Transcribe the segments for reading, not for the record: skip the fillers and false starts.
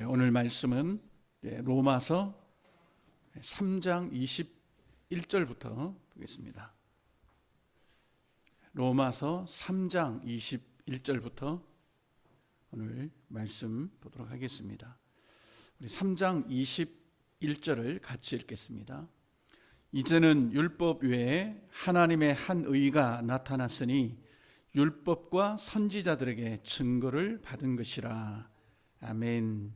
오늘 말씀은 로마서 3장 21절부터 보겠습니다. 로마서 3장 21절부터 오늘 말씀 보도록 하겠습니다. 우리 3장 21절을 같이 읽겠습니다. 이제는 율법 외에 하나님의 한 의가 나타났으니 율법과 선지자들에게 증거를 받은 것이라. 아멘.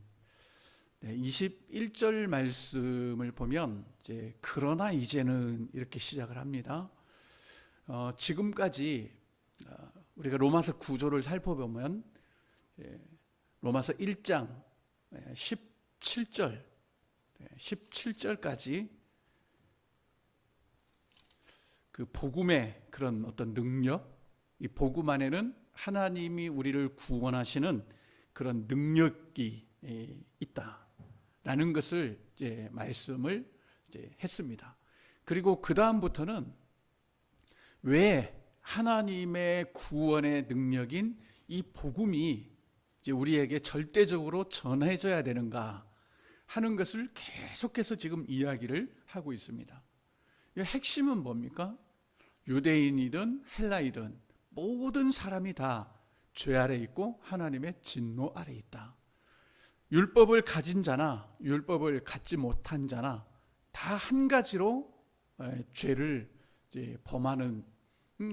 21절 말씀을 보면 그러나 이제는 이렇게 시작을 합니다. 지금까지 우리가 로마서 구조를 살펴보면 로마서 1장 17절까지 그 복음의 그런 어떤 능력, 이 복음 안에는 하나님이 우리를 구원하시는 그런 능력이 있다라는 것을 말씀을 했습니다. 그리고 그 다음부터는 왜 하나님의 구원의 능력인 이 복음이 우리에게 절대적으로 전해져야 되는가 하는 것을 계속해서 지금 이야기를 하고 있습니다. 이 핵심은 뭡니까? 유대인이든 헬라이든 모든 사람이 다 죄 아래 있고 하나님의 진노 아래 있다. 율법을 가진 자나 율법을 갖지 못한 자나 다 한 가지로 죄를 범하는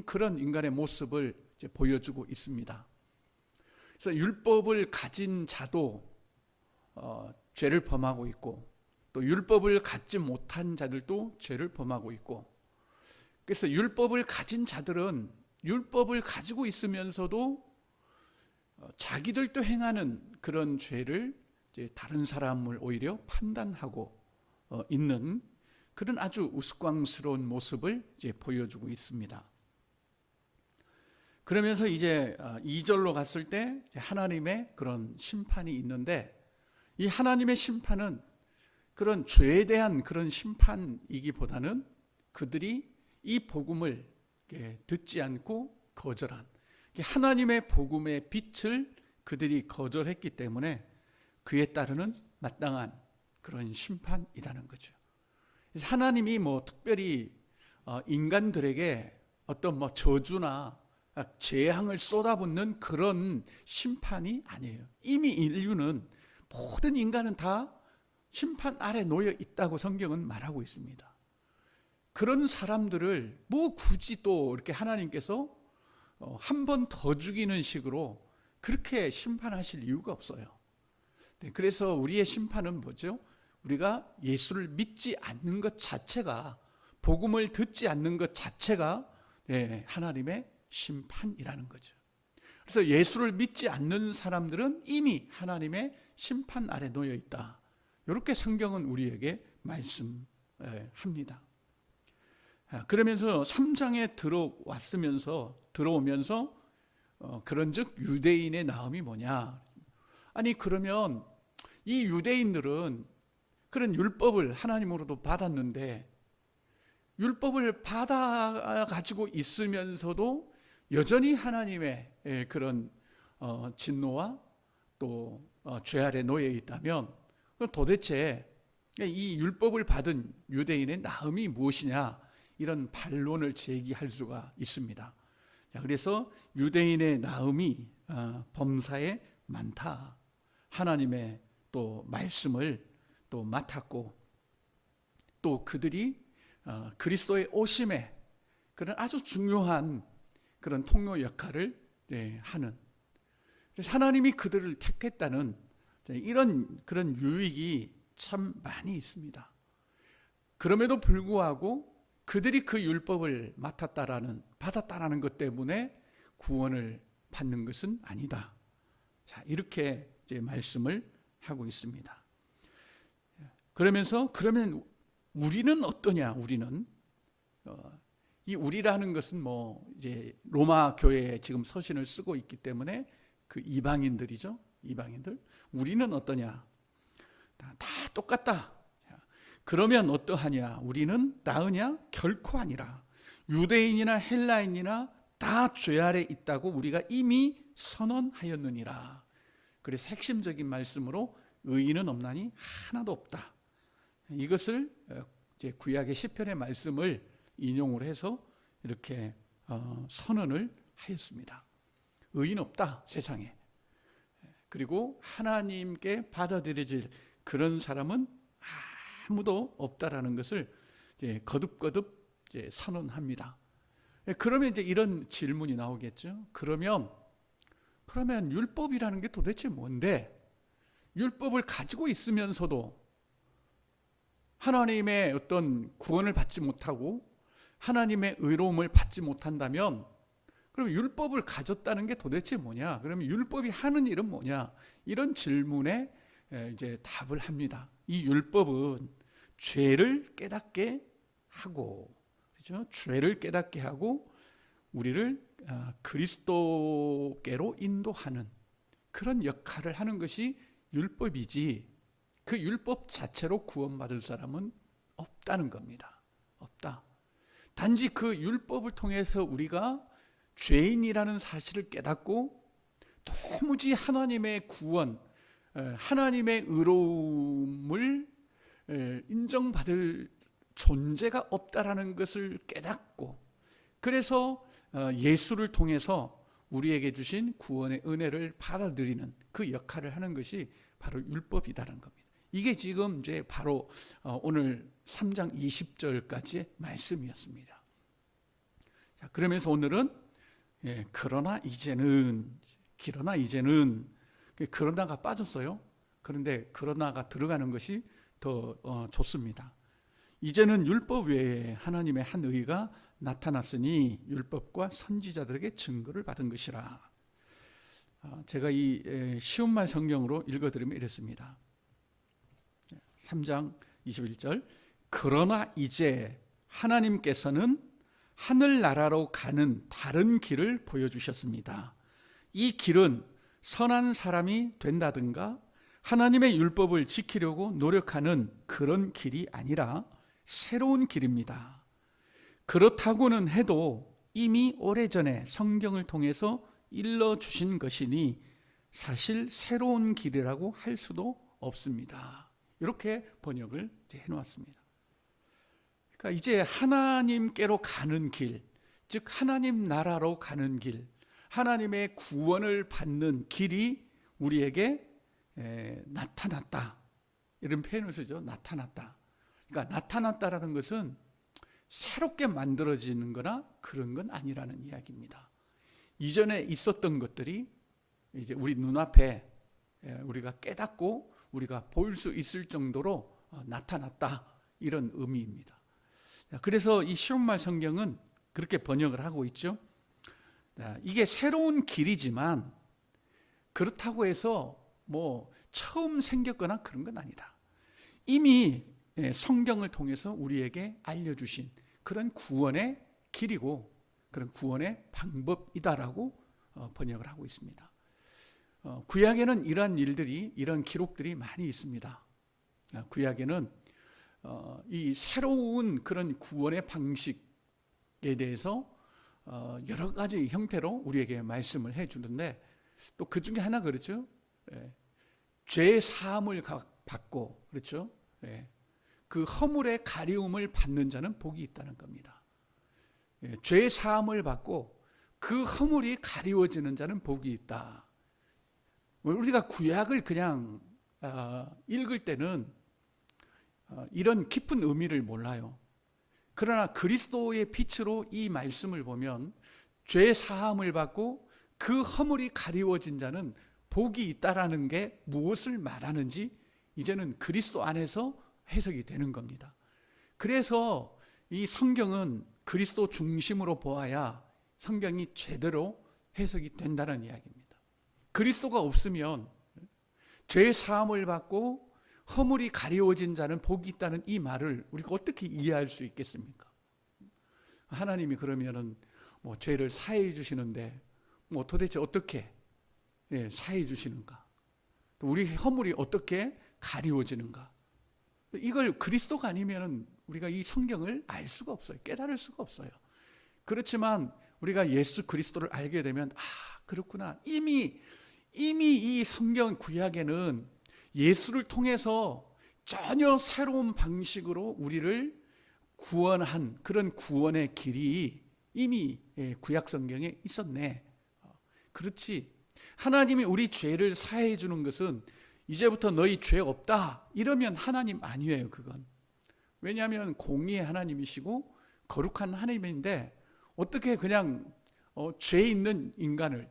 그런 인간의 모습을 보여주고 있습니다. 그래서 율법을 가진 자도 죄를 범하고 있고 또 율법을 갖지 못한 자들도 죄를 범하고 있고, 그래서 율법을 가진 자들은 율법을 가지고 있으면서도 자기들도 행하는 그런 죄를 다른 사람을 오히려 판단하고 있는 그런 아주 우스꽝스러운 모습을 보여주고 있습니다. 그러면서 이제 2절로 갔을 때 하나님의 그런 심판이 있는데, 이 하나님의 심판은 그런 죄에 대한 그런 심판이기보다는 그들이 이 복음을 듣지 않고 거절한, 하나님의 복음의 빛을 그들이 거절했기 때문에 그에 따르는 마땅한 그런 심판이라는 거죠. 그래서 하나님이 특별히 인간들에게 어떤 저주나 재앙을 쏟아붓는 그런 심판이 아니에요. 이미 인류는, 모든 인간은 다 심판 아래 놓여 있다고 성경은 말하고 있습니다. 그런 사람들을 굳이 또 이렇게 하나님께서 한 번 더 죽이는 식으로 그렇게 심판하실 이유가 없어요. 그래서 우리의 심판은 뭐죠? 우리가 예수를 믿지 않는 것 자체가, 복음을 듣지 않는 것 자체가 하나님의 심판이라는 거죠. 그래서 예수를 믿지 않는 사람들은 이미 하나님의 심판 아래 놓여 있다. 이렇게 성경은 우리에게 말씀합니다. 그러면서 3장에 들어오면서 그런즉 유대인의 나음이 뭐냐? 아니 그러면 이 유대인들은 그런 율법을 하나님으로도 받았는데, 율법을 받아 가지고 있으면서도 여전히 하나님의 그런 진노와 또 죄 아래 놓여 있다면 도대체 이 율법을 받은 유대인의 나음이 무엇이냐, 이런 반론을 제기할 수가 있습니다. 그래서 유대인의 나음이 범사에 많다. 하나님의 또 말씀을 또 맡았고, 또 그들이 그리스도의 오심에 그런 아주 중요한 그런 통로 역할을 하는, 그래서 하나님이 그들을 택했다는 이런 그런 유익이 참 많이 있습니다. 그럼에도 불구하고 그들이 그 율법을 받았다라는 것 때문에 구원을 받는 것은 아니다. 이렇게 말씀을 하고 있습니다. 그러면 우리는 어떠냐? 우리는 이 우리라는 것은 로마 교회에 지금 서신을 쓰고 있기 때문에 그 이방인들이죠. 이방인들. 우리는 어떠냐? 다 똑같다. 그러면 어떠하냐? 우리는 나으냐? 결코 아니라. 유대인이나 헬라인이나 다 죄 아래 있다고 우리가 이미 선언하였느니라. 그래서 핵심적인 말씀으로 의인은 없나니 하나도 없다. 이것을 이제 구약의 시편의 말씀을 인용을 해서 이렇게 선언을 하였습니다. 의인 없다 세상에. 그리고 하나님께 받아들여질 그런 사람은 아무도 없다라는 것을 이제 거듭거듭 이제 선언합니다. 그러면 이제 이런 질문이 나오겠죠. 그러면 율법이라는 게 도대체 뭔데? 율법을 가지고 있으면서도 하나님의 어떤 구원을 받지 못하고 하나님의 의로움을 받지 못한다면 그럼 율법을 가졌다는 게 도대체 뭐냐? 그러면 율법이 하는 일은 뭐냐? 이런 질문에 이제 답을 합니다. 이 율법은 죄를 깨닫게 하고, 그렇죠? 죄를 깨닫게 하고 우리를 그리스도께로 인도하는 그런 역할을 하는 것이 율법이지, 그 율법 자체로 구원받을 사람은 없다는 겁니다. 없다. 단지 그 율법을 통해서 우리가 죄인이라는 사실을 깨닫고 도무지 하나님의 구원, 하나님의 의로움을 인정받을 존재가 없다라는 것을 깨닫고, 그래서 예수를 통해서 우리에게 주신 구원의 은혜를 받아들이는 그 역할을 하는 것이 바로 율법이라는 겁니다. 이게 지금 이제 바로 오늘 3장 20절까지의 말씀이었습니다. 자, 그러면서 오늘은 그러나 이제는 그러나가 빠졌어요. 그런데 그러나가 들어가는 것이 더 좋습니다. 이제는 율법 외에 하나님의 한 의가 나타났으니 율법과 선지자들에게 증거를 받은 것이라. 제가 이 쉬운 말 성경으로 읽어드리면 이랬습니다. 3장 21절, 그러나 이제 하나님께서는 하늘나라로 가는 다른 길을 보여주셨습니다. 이 길은 선한 사람이 된다든가 하나님의 율법을 지키려고 노력하는 그런 길이 아니라 새로운 길입니다. 그렇다고는 해도 이미 오래전에 성경을 통해서 일러주신 것이니 사실 새로운 길이라고 할 수도 없습니다. 이렇게 번역을 해놓았습니다. 그러니까 이제 하나님께로 가는 길, 즉 하나님 나라로 가는 길, 하나님의 구원을 받는 길이 우리에게 나타났다. 이런 표현을 쓰죠. 나타났다. 그러니까 나타났다라는 것은 새롭게 만들어지는 거나 그런 건 아니라는 이야기입니다. 이전에 있었던 것들이 이제 우리 눈앞에 우리가 깨닫고 우리가 볼 수 있을 정도로 나타났다. 이런 의미입니다. 그래서 이 쉬운 말 성경은 그렇게 번역을 하고 있죠. 이게 새로운 길이지만 그렇다고 해서 뭐 처음 생겼거나 그런 건 아니다. 이미 성경을 통해서 우리에게 알려주신 그런 구원의 길이고 그런 구원의 방법이다라고 번역을 하고 있습니다. 구약에는 이러한 일들이, 이런 기록들이 많이 있습니다. 구약에는 이 새로운 그런 구원의 방식에 대해서 여러 가지 형태로 우리에게 말씀을 해주는데, 또 그 중에 하나 그렇죠. 죄 사함을 받고, 그렇죠. 그 허물의 가리움을 받는 자는 복이 있다는 겁니다. 죄 사함을 받고 그 허물이 가리워지는 자는 복이 있다. 우리가 구약을 그냥 읽을 때는 이런 깊은 의미를 몰라요. 그러나 그리스도의 빛으로 이 말씀을 보면 죄 사함을 받고 그 허물이 가리워진 자는 복이 있다라는 게 무엇을 말하는지 이제는 그리스도 안에서 해석이 되는 겁니다. 그래서 이 성경은 그리스도 중심으로 보아야 성경이 제대로 해석이 된다는 이야기입니다. 그리스도가 없으면 죄 사함을 받고 허물이 가리워진 자는 복이 있다는 이 말을 우리가 어떻게 이해할 수 있겠습니까? 하나님이 그러면은 뭐 죄를 사해 주시는데 뭐 도대체 어떻게 사해 주시는가? 또 우리 허물이 어떻게 가리워지는가? 이걸 그리스도가 아니면은 우리가 이 성경을 알 수가 없어요. 깨달을 수가 없어요. 그렇지만 우리가 예수 그리스도를 알게 되면 그렇구나. 이미 이 성경 구약에는 예수를 통해서 전혀 새로운 방식으로 우리를 구원한 그런 구원의 길이 이미 구약 성경에 있었네. 그렇지. 하나님이 우리 죄를 사해 주는 것은 이제부터 너희 죄 없다 이러면 하나님 아니에요. 그건. 왜냐하면 공의의 하나님이시고 거룩한 하나님인데 어떻게 그냥 죄 있는 인간을,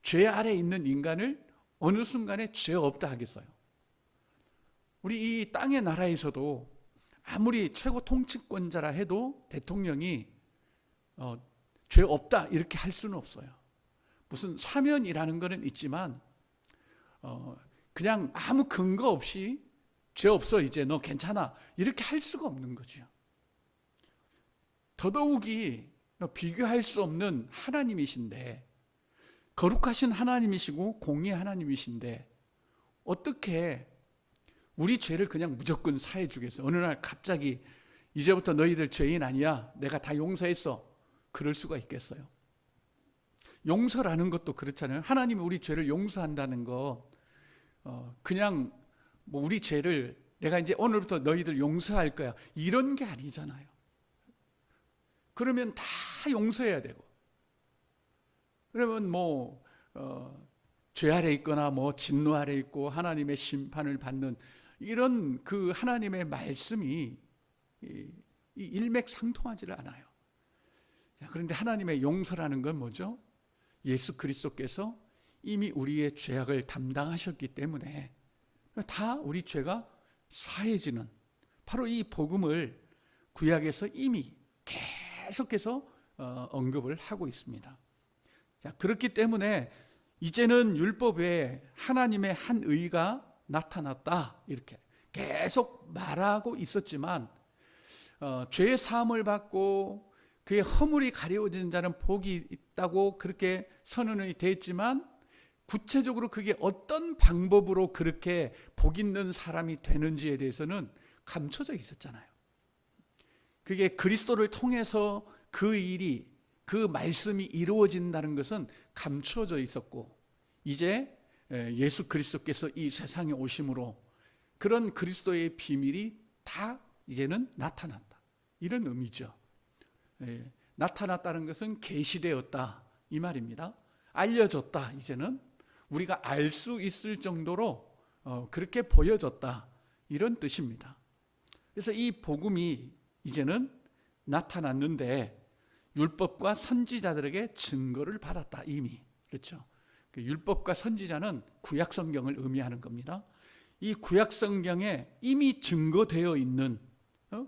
죄 아래 있는 인간을 어느 순간에 죄 없다 하겠어요. 우리 이 땅의 나라에서도 아무리 최고 통치권자라 해도 대통령이 죄 없다 이렇게 할 수는 없어요. 무슨 사면이라는 거는 있지만 그냥 아무 근거 없이 죄 없어 이제 너 괜찮아 이렇게 할 수가 없는 거죠. 더더욱이 비교할 수 없는 하나님이신데, 거룩하신 하나님이시고 공의의 하나님이신데 어떻게 우리 죄를 그냥 무조건 사해 주겠어요? 어느 날 갑자기 이제부터 너희들 죄인 아니야, 내가 다 용서했어, 그럴 수가 있겠어요? 용서라는 것도 그렇잖아요. 하나님이 우리 죄를 용서한다는 거 그냥 뭐 우리 죄를 내가 이제 오늘부터 너희들 용서할 거야 이런 게 아니잖아요. 그러면 다 용서해야 되고, 그러면 뭐 죄 아래 있거나 뭐 진노 아래 있고 하나님의 심판을 받는 이런 그 하나님의 말씀이 일맥상통하지를 않아요. 자, 그런데 하나님의 용서라는 건 뭐죠? 예수 그리스도께서 이미 우리의 죄악을 담당하셨기 때문에 다 우리 죄가 사해지는, 바로 이 복음을 구약에서 이미 계속해서 언급을 하고 있습니다. 자, 그렇기 때문에 이제는 율법에 하나님의 한 의가 나타났다 이렇게 계속 말하고 있었지만 죄의 사함을 받고 그의 허물이 가려진 자는 복이 있다고 그렇게 선언이 됐지만 구체적으로 그게 어떤 방법으로 그렇게 복 있는 사람이 되는지에 대해서는 감춰져 있었잖아요. 그게 그리스도를 통해서 그 일이, 그 말씀이 이루어진다는 것은 감춰져 있었고, 이제 예수 그리스도께서 이 세상에 오심으로 그런 그리스도의 비밀이 다 이제는 나타났다 이런 의미죠. 나타났다는 것은 계시되었다 이 말입니다. 알려졌다. 이제는 우리가 알 수 있을 정도로 그렇게 보여졌다 이런 뜻입니다. 그래서 이 복음이 이제는 나타났는데 율법과 선지자들에게 증거를 받았다 이미. 그렇죠? 율법과 선지자는 구약 성경을 의미하는 겁니다. 이 구약 성경에 이미 증거되어 있는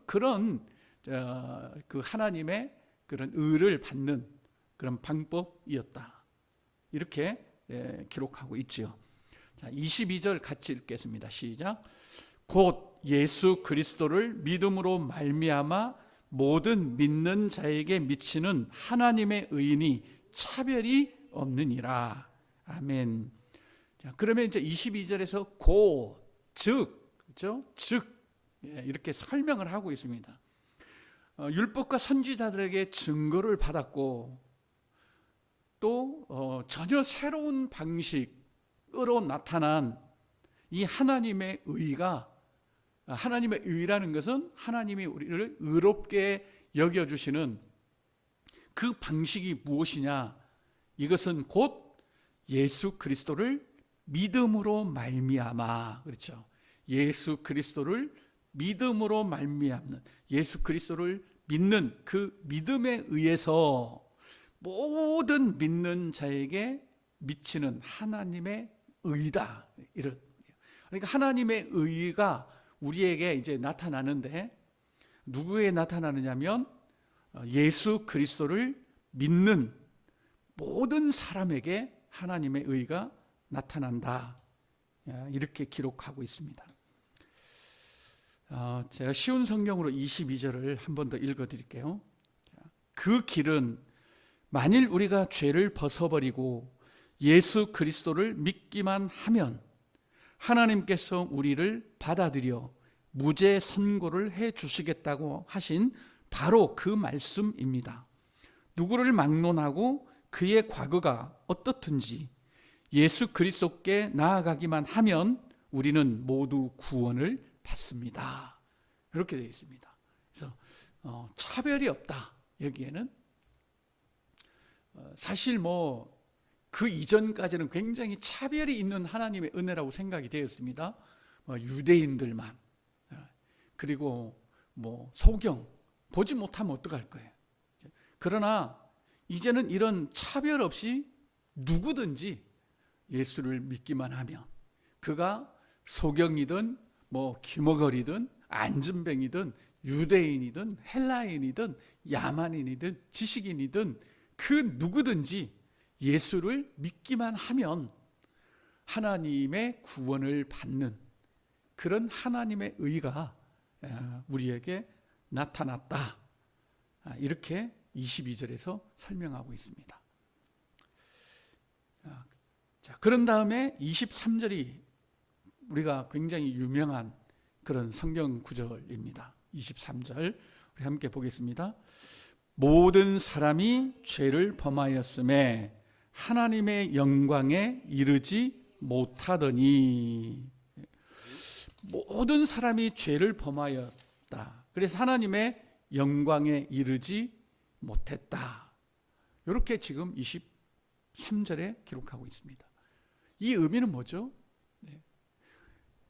그런 그 하나님의 그런 의를 받는 그런 방법이었다 이렇게 기록하고 있지요. 자, 22절 같이 읽겠습니다. 시작. 곧 예수 그리스도를 믿음으로 말미암아 모든 믿는 자에게 미치는 하나님의 의인이 차별이 없느니라. 아멘. 자, 그러면 이제 22절에서 곧, 즉, 그렇죠? 즉 이렇게 설명을 하고 있습니다. 율법과 선지자들에게 증거를 받았고 또 전혀 새로운 방식으로 나타난 이 하나님의 의가, 하나님의 의라는 것은 하나님이 우리를 의롭게 여겨주시는 그 방식이 무엇이냐? 이것은 곧 예수 그리스도를 믿음으로 말미암아, 그렇죠? 예수 그리스도를 믿음으로 말미암는, 예수 그리스도를 믿는 그 믿음에 의해서 모든 믿는 자에게 미치는 하나님의 의다. 이런. 그러니까 하나님의 의가 우리에게 이제 나타나는데 누구에게 나타나느냐면 예수 그리스도를 믿는 모든 사람에게 하나님의 의가 나타난다. 이렇게 기록하고 있습니다. 제가 쉬운 성경으로 22절을 한 번 더 읽어드릴게요. 그 길은 만일 우리가 죄를 벗어버리고 예수 그리스도를 믿기만 하면 하나님께서 우리를 받아들여 무죄 선고를 해 주시겠다고 하신 바로 그 말씀입니다. 누구를 막론하고 그의 과거가 어떻든지 예수 그리스도께 나아가기만 하면 우리는 모두 구원을 받습니다. 이렇게 되어 있습니다. 그래서 차별이 없다. 여기에는 사실 그 이전까지는 굉장히 차별이 있는 하나님의 은혜라고 생각이 되었습니다. 유대인들만, 그리고 소경 보지 못하면 어떡할 거예요. 그러나 이제는 이런 차별 없이 누구든지 예수를 믿기만 하면, 그가 소경이든 기머거리든 안진뱅이든 유대인이든 헬라인이든 야만인이든 지식인이든 그 누구든지 예수를 믿기만 하면 하나님의 구원을 받는 그런 하나님의 의가 우리에게 나타났다. 이렇게 22절에서 설명하고 있습니다. 자, 그런 다음에 23절이 우리가 굉장히 유명한 그런 성경 구절입니다. 23절 우리 함께 보겠습니다. 모든 사람이 죄를 범하였음에 하나님의 영광에 이르지 못하더니, 모든 사람이 죄를 범하였다. 그래서 하나님의 영광에 이르지 못했다. 이렇게 지금 23절에 기록하고 있습니다. 이 의미는 뭐죠?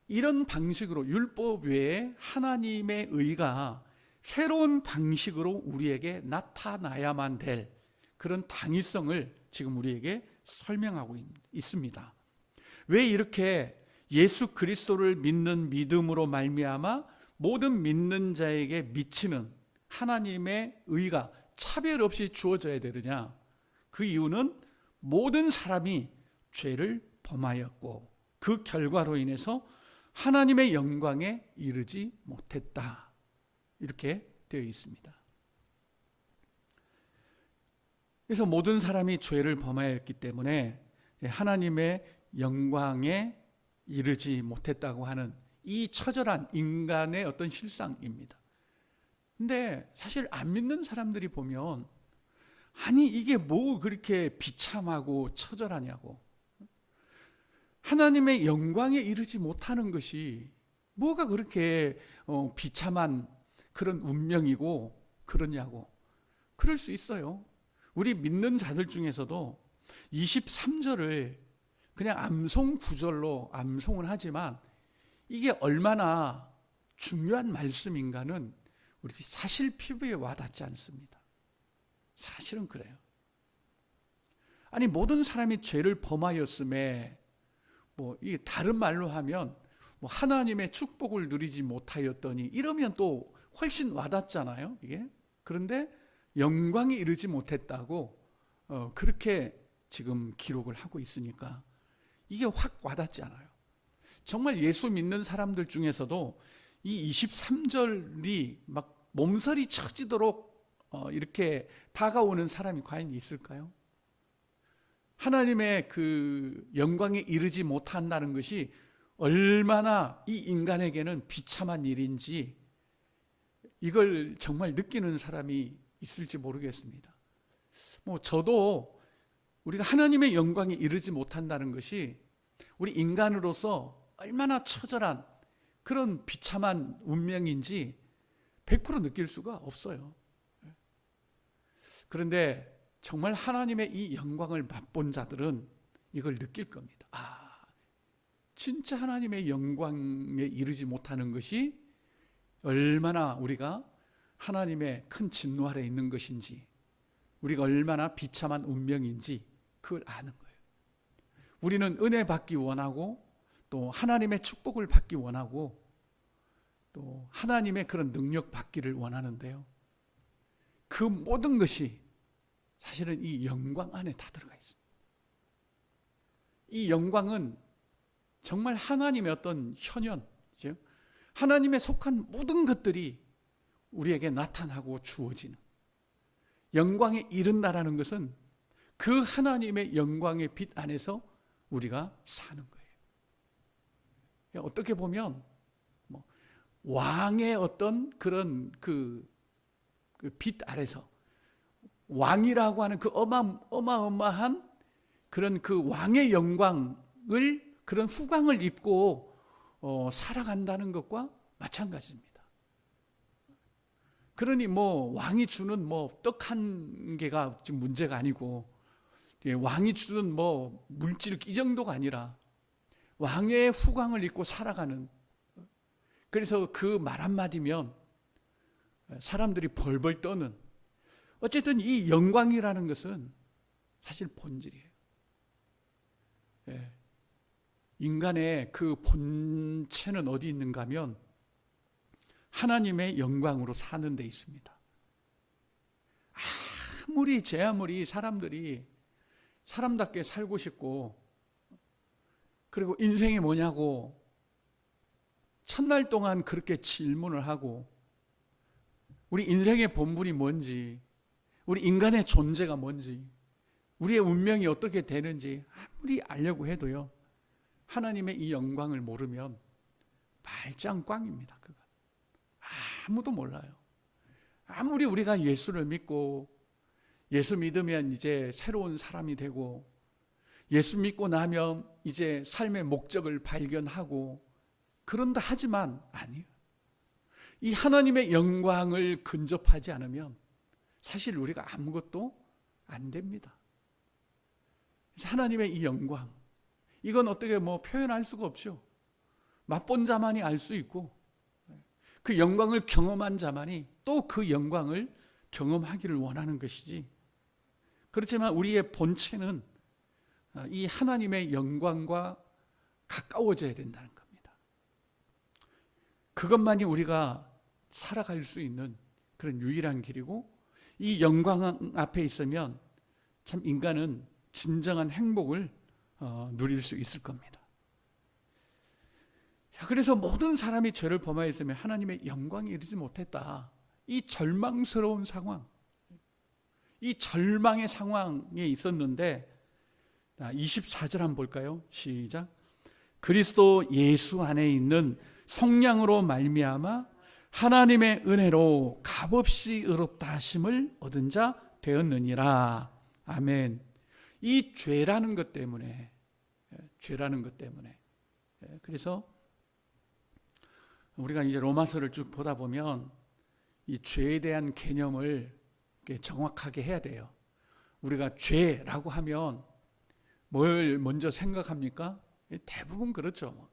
이런 방식으로 율법 외에 하나님의 의가 새로운 방식으로 우리에게 나타나야만 될 그런 당위성을 지금 우리에게 설명하고 있습니다. 왜 이렇게 예수 그리스도를 믿는 믿음으로 말미암아 모든 믿는 자에게 미치는 하나님의 의가 차별 없이 주어져야 되느냐? 그 이유는 모든 사람이 죄를 범하였고 그 결과로 인해서 하나님의 영광에 이르지 못했다. 이렇게 되어 있습니다. 그래서 모든 사람이 죄를 범하였기 때문에 하나님의 영광에 이르지 못했다고 하는 이 처절한 인간의 어떤 실상입니다. 근데 사실 안 믿는 사람들이 보면, 아니 이게 뭐 그렇게 비참하고 처절하냐고, 하나님의 영광에 이르지 못하는 것이 뭐가 그렇게 비참한 그런 운명이고 그러냐고. 그럴 수 있어요. 우리 믿는 자들 중에서도 23절을 그냥 암송 구절로 암송을 하지만 이게 얼마나 중요한 말씀인가는 우리 사실 피부에 와닿지 않습니다. 사실은 그래요. 아니 모든 사람이 죄를 범하였음에, 이 다른 말로 하면 하나님의 축복을 누리지 못하였더니, 이러면 또 훨씬 와닿잖아요, 이게. 그런데 영광에 이르지 못했다고 그렇게 지금 기록을 하고 있으니까 이게 확 와닿지 않아요. 정말 예수 믿는 사람들 중에서도 이 23절이 막 몸서리 쳐지도록 이렇게 다가오는 사람이 과연 있을까요? 하나님의 그 영광에 이르지 못한다는 것이 얼마나 이 인간에게는 비참한 일인지 이걸 정말 느끼는 사람이 있을지 모르겠습니다. 저도 우리가 하나님의 영광에 이르지 못한다는 것이 우리 인간으로서 얼마나 처절한 그런 비참한 운명인지 100% 느낄 수가 없어요. 그런데 정말 하나님의 이 영광을 맛본 자들은 이걸 느낄 겁니다. 진짜 하나님의 영광에 이르지 못하는 것이 얼마나 우리가 하나님의 큰 진노 아래 있는 것인지, 우리가 얼마나 비참한 운명인지 그걸 아는 거예요. 우리는 은혜 받기 원하고, 또 하나님의 축복을 받기 원하고, 또 하나님의 그런 능력 받기를 원하는데요, 그 모든 것이 사실은 이 영광 안에 다 들어가 있습니다. 이 영광은 정말 하나님의 어떤 현현, 하나님에 속한 모든 것들이 우리에게 나타나고 주어지는, 영광에 이른다라는 것은 그 하나님의 영광의 빛 안에서 우리가 사는 거예요. 어떻게 보면 왕의 어떤 그런 그 빛 아래서, 왕이라고 하는 그 어마어마한 그런 그 왕의 영광을, 그런 후광을 입고 살아간다는 것과 마찬가지입니다. 그러니 왕이 주는 떡 한 개가 지금 문제가 아니고, 왕이 주는 물질 이 정도가 아니라 왕의 후광을 입고 살아가는, 그래서 그 말 한마디면 사람들이 벌벌 떠는, 어쨌든 이 영광이라는 것은 사실 본질이에요. 인간의 그 본체는 어디 있는가 하면 하나님의 영광으로 사는 데 있습니다. 아무리 사람들이 사람답게 살고 싶고, 그리고 인생이 뭐냐고 첫날 동안 그렇게 질문을 하고, 우리 인생의 본분이 뭔지, 우리 인간의 존재가 뭔지, 우리의 운명이 어떻게 되는지 아무리 알려고 해도요, 하나님의 이 영광을 모르면 말짱 꽝입니다. 그건 아무도 몰라요. 아무리 우리가 예수를 믿고, 예수 믿으면 이제 새로운 사람이 되고, 예수 믿고 나면 이제 삶의 목적을 발견하고 그런다 하지만 아니에요. 이 하나님의 영광을 근접하지 않으면 사실 우리가 아무것도 안 됩니다. 하나님의 이 영광, 이건 어떻게 표현할 수가 없죠. 맛본 자만이 알 수 있고, 그 영광을 경험한 자만이 또 그 영광을 경험하기를 원하는 것이지, 그렇지만 우리의 본체는 이 하나님의 영광과 가까워져야 된다는 겁니다. 그것만이 우리가 살아갈 수 있는 그런 유일한 길이고, 이 영광 앞에 있으면 참 인간은 진정한 행복을 누릴 수 있을 겁니다. 그래서 모든 사람이 죄를 범하였으면 하나님의 영광에 이르지 못했다. 이 절망스러운 상황, 이 절망의 상황에 있었는데, 24절 한번 볼까요? 시작. 그리스도 예수 안에 있는 성령으로 말미암아 하나님의 은혜로 값없이 의롭다 하심을 얻은 자 되었느니라. 아멘. 이 죄라는 것 때문에, 그래서 우리가 이제 로마서를 쭉 보다 보면 이 죄에 대한 개념을 정확하게 해야 돼요. 우리가 죄라고 하면 뭘 먼저 생각합니까? 대부분 그렇죠.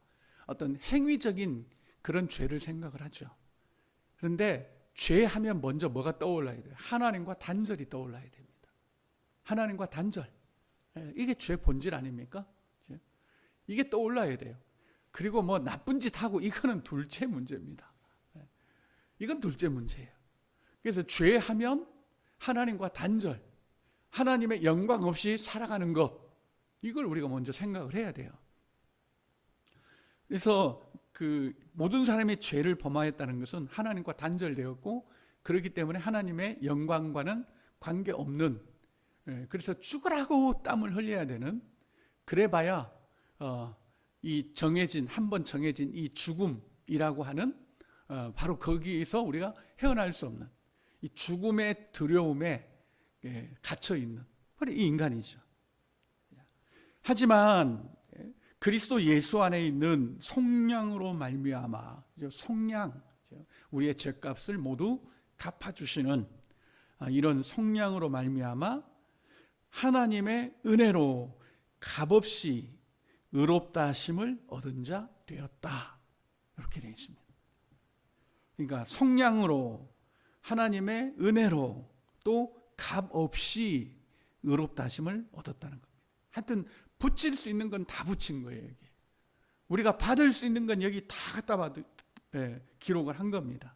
어떤 행위적인 그런 죄를 생각을 하죠. 그런데 죄하면 먼저 뭐가 떠올라야 돼요? 하나님과 단절이 떠올라야 됩니다. 하나님과 단절. 이게 죄 본질 아닙니까? 이게 떠올라야 돼요. 그리고 나쁜 짓 하고, 이거는 둘째 문제입니다. 이건 둘째 문제예요. 그래서 죄하면 하나님과 단절, 하나님의 영광 없이 살아가는 것, 이걸 우리가 먼저 생각을 해야 돼요. 그래서 그 모든 사람이 죄를 범하였다는 것은 하나님과 단절되었고, 그렇기 때문에 하나님의 영광과는 관계없는, 그래서 죽으라고 땀을 흘려야 되는, 그래봐야 이 정해진, 한번 정해진 이 죽음이라고 하는, 바로 거기에서 우리가 헤어날 수 없는 이 죽음의 두려움에 갇혀 있는 바로 이 인간이죠. 하지만 그리스도 예수 안에 있는 속량으로 말미암아, 속량, 우리의 죄값을 모두 갚아주시는 이런 속량으로 말미암아 하나님의 은혜로 값없이 의롭다 하심을 얻은 자 되었다. 이렇게 되어 있습니다. 그러니까 속량으로, 하나님의 은혜로, 또 값없이 의롭다 하심을 얻었다는 겁니다. 하여튼 붙일 수 있는 건 다 붙인 거예요. 여기. 우리가 받을 수 있는 건 여기 다 갖다 기록을 한 겁니다.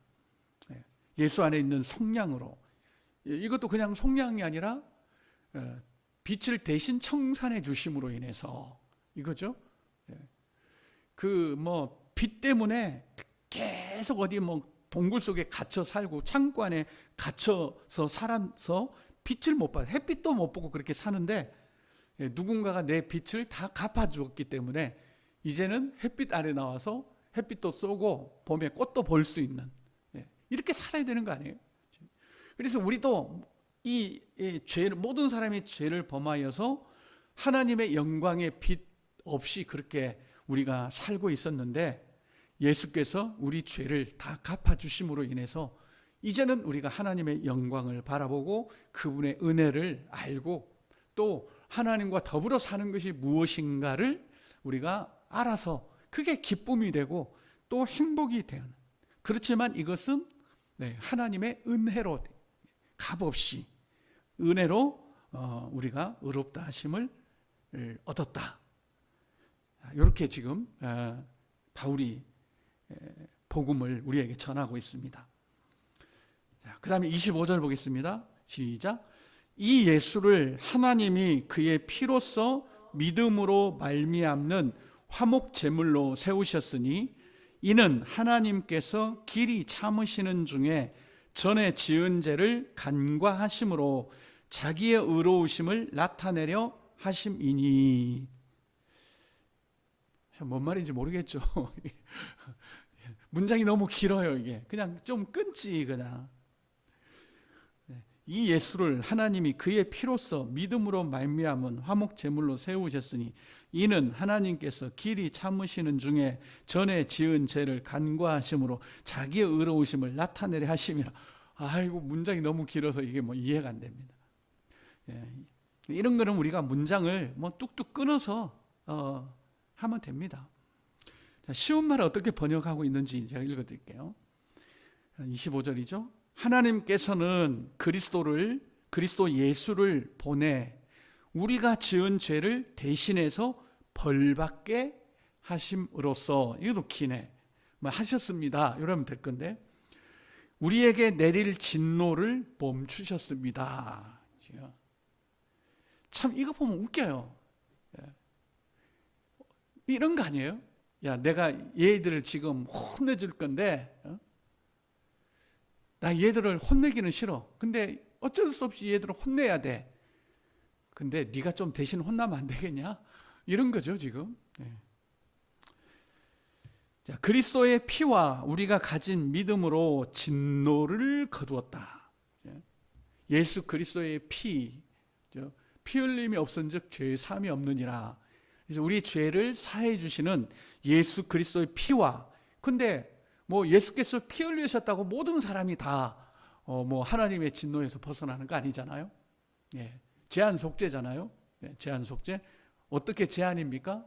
예수 안에 있는 속량으로. 이것도 그냥 속량이 아니라 빛을 대신 청산해 주심으로 인해서 이거죠. 빛 때문에 계속 어디 동굴 속에 갇혀 살고 창고 안에 갇혀서 살아서 빛을 못 봐요. 햇빛도 못 보고 그렇게 사는데, 누군가가 내 빛을 다 갚아주었기 때문에 이제는 햇빛 아래 나와서 햇빛도 쏘고 봄에 꽃도 볼 수 있는, 이렇게 살아야 되는 거 아니에요? 그래서 우리도 이 죄를, 모든 사람이 죄를 범하여서 하나님의 영광의 빛 없이 그렇게 우리가 살고 있었는데, 예수께서 우리 죄를 다 갚아주심으로 인해서 이제는 우리가 하나님의 영광을 바라보고 그분의 은혜를 알고 또 하나님과 더불어 사는 것이 무엇인가를 우리가 알아서 그게 기쁨이 되고 또 행복이 되는, 그렇지만 이것은 하나님의 은혜로 값없이 은혜로 우리가 의롭다 하심을 얻었다. 이렇게 지금 바울이 복음을 우리에게 전하고 있습니다. 그 다음에 25절 보겠습니다. 시작. 이 예수를 하나님이 그의 피로써 믿음으로 말미암는 화목 제물로 세우셨으니 이는 하나님께서 길이 참으시는 중에 전에 지은 죄를 간과하심으로 자기의 의로우심을 나타내려 하심이니. 뭔 말인지 모르겠죠. 문장이 너무 길어요. 이게 그냥 좀 끊지. 그냥 이 예수를 하나님이 그의 피로써 믿음으로 말미암은 화목 제물로 세우셨으니 이는 하나님께서 길이 참으시는 중에 전에 지은 죄를 간과하심으로 자기의 의로우심을 나타내려 하심이라. 아이고, 문장이 너무 길어서 이게 뭐 이해가 안 됩니다. 이런 거는 우리가 문장을 뭐 뚝뚝 끊어서 하면 됩니다. 자, 쉬운 말을 어떻게 번역하고 있는지 제가 읽어드릴게요. 25절이죠. 하나님께서는 그리스도 예수를 보내 우리가 지은 죄를 대신해서 벌받게 하심으로써, 이것도 기네, 뭐 하셨습니다 이러면 될 건데, 우리에게 내릴 진노를 멈추셨습니다. 참 이거 보면 웃겨요. 이런 거 아니에요? 야, 내가 얘들을 지금 혼내줄 건데 나 얘들을 혼내기는 싫어. 근데 어쩔 수 없이 얘들을 혼내야 돼. 근데 네가 좀 대신 혼나면 안 되겠냐? 이런 거죠 지금. 자, 그리스도의 피와 우리가 가진 믿음으로 진노를 거두었다. 예수 그리스도의 피 흘림이 없은즉 죄 사함이 없느니라. 그래서 우리 죄를 사해 주시는 예수 그리스도의 피와, 근데 뭐 예수께서 피 흘리셨다고 모든 사람이 다 뭐 하나님의 진노에서 벗어나는 거 아니잖아요. 제한 속죄잖아요. 제한 속죄. 어떻게 제한입니까?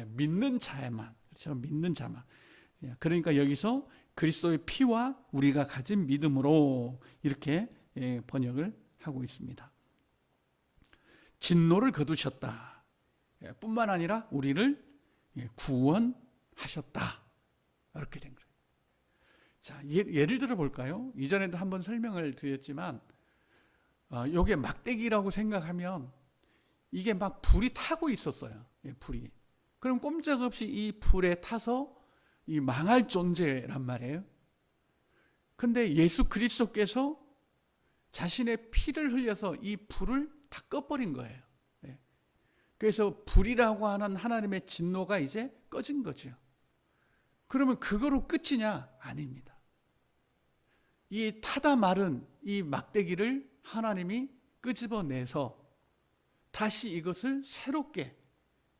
믿는 자에만. 그렇죠? 믿는 자만. 그러니까 여기서 그리스도의 피와 우리가 가진 믿음으로 이렇게 번역을 하고 있습니다. 진노를 거두셨다. 뿐만 아니라 우리를 구원하셨다. 이렇게 된 거예요. 자, 예를 들어 볼까요? 이전에도 한번 설명을 드렸지만 이게 막대기라고 생각하면 이게 막 불이 타고 있었어요. 불이. 그럼 꼼짝없이 이 불에 타서 이 망할 존재란 말이에요. 근데 예수 그리스도께서 자신의 피를 흘려서 이 불을 다 꺼버린 거예요. 그래서 불이라고 하는 하나님의 진노가 이제 꺼진 거죠. 그러면 그거로 끝이냐? 아닙니다. 이 타다 마른 이 막대기를 하나님이 끄집어내서 다시 이것을 새롭게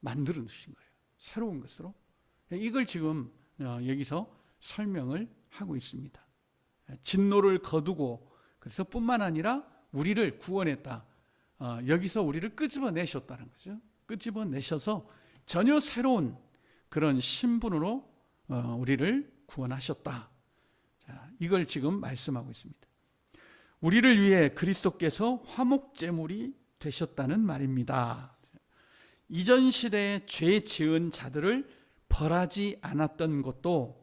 만들어 주신 거예요. 새로운 것으로. 이걸 지금 여기서 설명을 하고 있습니다. 진노를 거두고, 그래서 뿐만 아니라 우리를 구원했다. 여기서 우리를 끄집어내셨다는 거죠. 끄집어내셔서 전혀 새로운 그런 신분으로 우리를 구원하셨다. 자, 이걸 지금 말씀하고 있습니다. 우리를 위해 그리스도께서 화목제물이 되셨다는 말입니다. 이전 시대에 죄 지은 자들을 벌하지 않았던 것도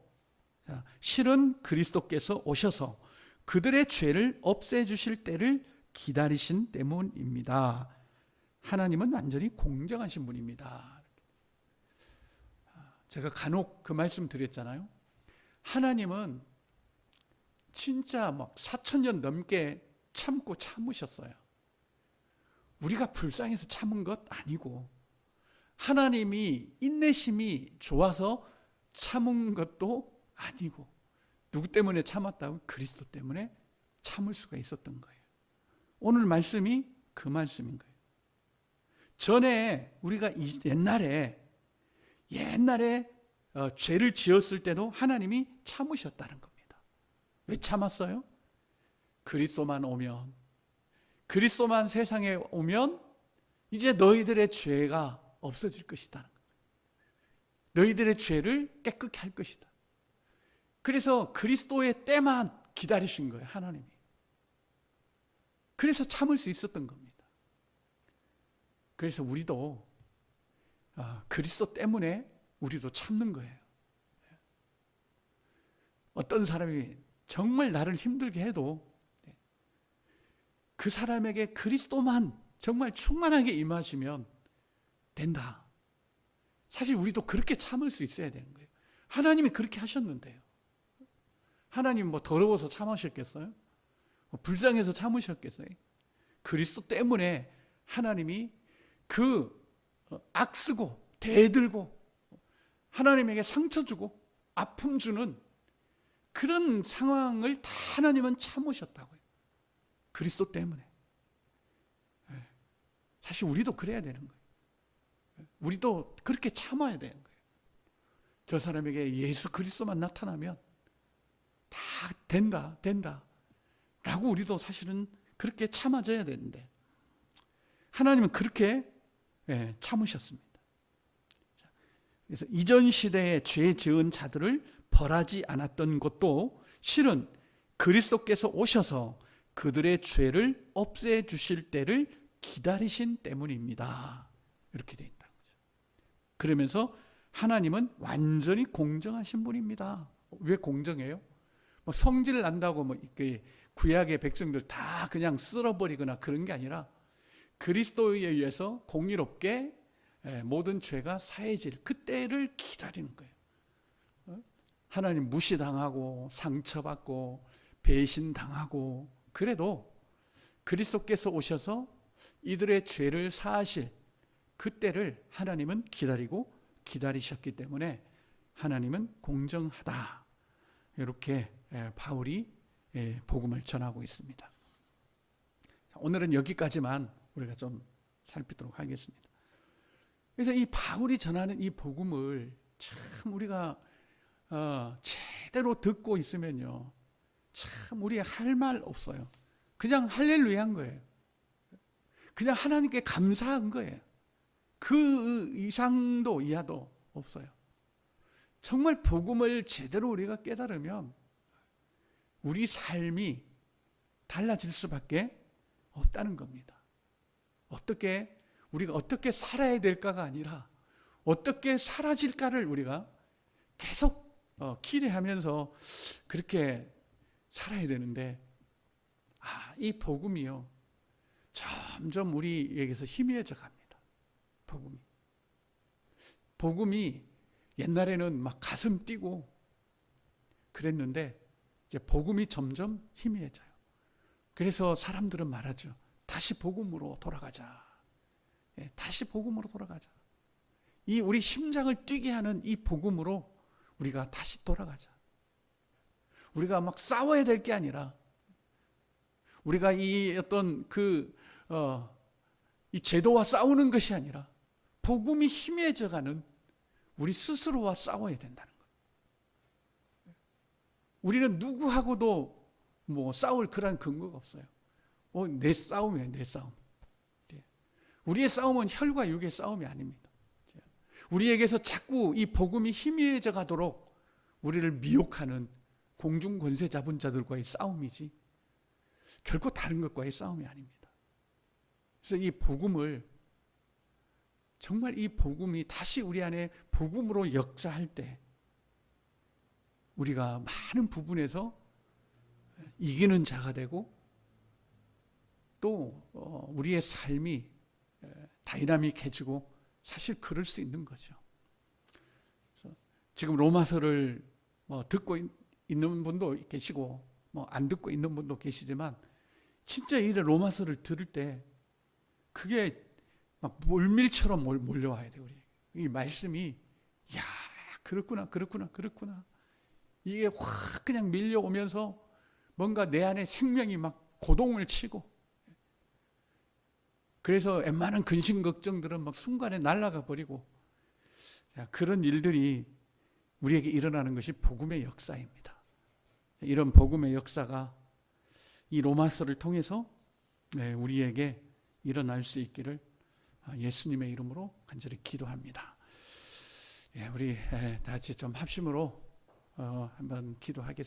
실은 그리스도께서 오셔서 그들의 죄를 없애주실 때를 기다리신 때문입니다. 하나님은 완전히 공정하신 분입니다. 제가 간혹 그 말씀 드렸잖아요. 하나님은 진짜 막 4,000년 넘게 참고 참으셨어요. 우리가 불쌍해서 참은 것 아니고 하나님이 인내심이 좋아서 참은 것도 아니고, 누구 때문에 참았다고? 그리스도 때문에 참을 수가 있었던 거예요. 오늘 말씀이 그 말씀인 거예요. 전에 우리가 옛날에 죄를 지었을 때도 하나님이 참으셨다는 겁니다. 왜 참았어요? 그리스도만 오면, 그리스도만 세상에 오면 이제 너희들의 죄가 없어질 것이다. 너희들의 죄를 깨끗게 할 것이다. 그래서 그리스도의 때만 기다리신 거예요, 하나님이. 그래서 참을 수 있었던 겁니다. 그래서 우리도 그리스도 때문에 우리도 참는 거예요. 어떤 사람이 정말 나를 힘들게 해도 그 사람에게 그리스도만 정말 충만하게 임하시면 된다. 사실 우리도 그렇게 참을 수 있어야 되는 거예요. 하나님이 그렇게 하셨는데요. 하나님 뭐 더러워서 참으셨겠어요? 불쌍해서 참으셨겠어요? 그리스도 때문에 하나님이 그 악쓰고 대들고 하나님에게 상처 주고 아픔 주는 그런 상황을 다 하나님은 참으셨다고요. 그리스도 때문에. 사실 우리도 그래야 되는 거예요. 우리도 그렇게 참아야 되는 거예요. 저 사람에게 예수 그리스도만 나타나면 다 된다 라고 우리도 사실은 그렇게 참아줘야 되는데 하나님은 그렇게 참으셨습니다. 그래서 이전 시대에 죄 지은 자들을 벌하지 않았던 것도 실은 그리스도께서 오셔서 그들의 죄를 없애주실 때를 기다리신 때문입니다. 이렇게 되어 있다는 거죠. 그러면서 하나님은 완전히 공정하신 분입니다. 왜 공정해요? 뭐 성질 난다고 뭐 구약의 백성들 다 그냥 쓸어버리거나 그런 게 아니라 그리스도에 의해서 공의롭게 모든 죄가 사해질 그때를 기다리는 거예요. 하나님 무시당하고 상처받고 배신당하고 그래도 그리스도께서 오셔서 이들의 죄를 사하실 그때를 하나님은 기다리셨기 때문에 하나님은 공정하다. 이렇게 바울이 복음을 전하고 있습니다. 오늘은 여기까지만 우리가 좀 살피도록 하겠습니다. 그래서 이 바울이 전하는 이 복음을 참 우리가 제대로 듣고 있으면요, 참 우리 할 말 없어요. 그냥 할렐루야한 거예요. 그냥 하나님께 감사한 거예요. 그 이상도 이하도 없어요. 정말 복음을 제대로 우리가 깨달으면 우리 삶이 달라질 수밖에 없다는 겁니다. 우리가 어떻게 살아야 될까가 아니라 어떻게 사라질까를 우리가 계속 기대하면서 그렇게 살아야 되는데 이 복음이요 점점 우리에게서 희미해져 갑니다. 복음이 옛날에는 막 가슴 뛰고 그랬는데 이제 복음이 점점 희미해져요. 그래서 사람들은 말하죠. 다시 복음으로 돌아가자. 다시 복음으로 돌아가자. 이 우리 심장을 뛰게 하는 이 복음으로 우리가 다시 돌아가자. 우리가 막 싸워야 될 게 아니라 우리가 이 어떤 이 제도와 싸우는 것이 아니라 복음이 희미해져가는 우리 스스로와 싸워야 된다는 거예요. 우리는 누구하고도 뭐 싸울 그런 근거가 없어요. 내 싸움이에요, 내 싸움. 우리의 싸움은 혈과 육의 싸움이 아닙니다. 우리에게서 자꾸 이 복음이 희미해져 가도록 우리를 미혹하는 공중 권세 잡은 자들과의 싸움이지 결코 다른 것과의 싸움이 아닙니다. 그래서 이 복음을 정말 이 복음이 다시 우리 안에 복음으로 역사할 때 우리가 많은 부분에서 이기는 자가 되고 또 우리의 삶이 다이나믹해지고 사실 그럴 수 있는 거죠. 그래서 지금 로마서를 듣고 있는 분도 계시고 안 듣고 있는 분도 계시지만 진짜 이 로마서를 들을 때 그게 막 물밀처럼 몰려와야 돼요. 이 말씀이 그렇구나. 이게 확 그냥 밀려오면서 뭔가 내 안에 생명이 막 고동을 치고 그래서 웬만한 근심 걱정들은 막 순간에 날아가 버리고 그런 일들이 우리에게 일어나는 것이 복음의 역사입니다. 이런 복음의 역사가 이 로마서를 통해서 우리에게 일어날 수 있기를 예수님의 이름으로 간절히 기도합니다. 우리 다 같이 좀 합심으로 한번 기도하겠습니다.